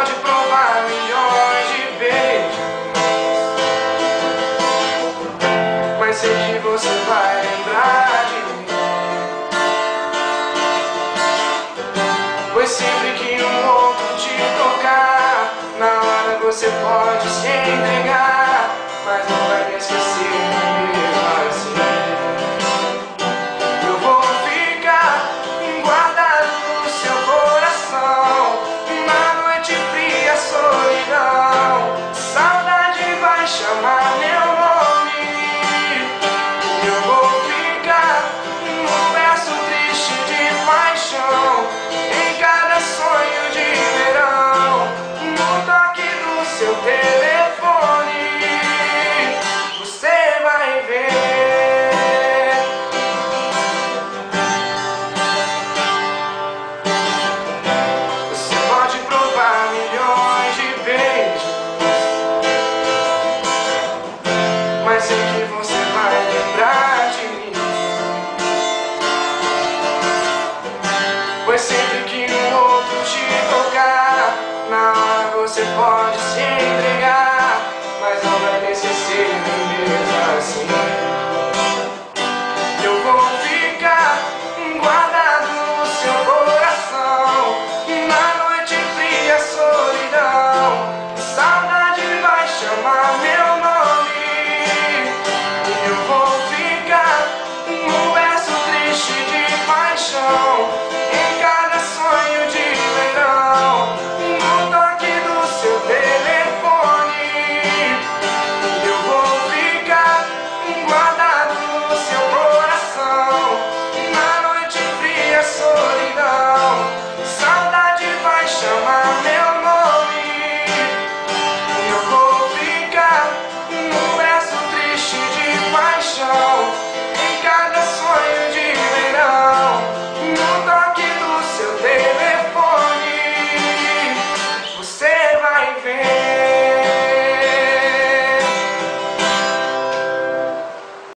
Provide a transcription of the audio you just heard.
pode provar milhões de beijos, mas sei que você vai lembrar de mim. Pois sempre que um outro te tocar, na hora você pode se entregar, mas não vai me esquecer mesmo assim. Eu vou ficar guardado no seu coração, na noite fria, solidão. Saudade vai chamar meu nome, eu vou ficar num verso triste de paixão, em cada sonho de verão, no toque do seu telefone, você vai ver. Você pode provar milhões de beijos, mas sei que você vai lembrar de mim. Pois sempre que um outro te tocar, na hora você pode se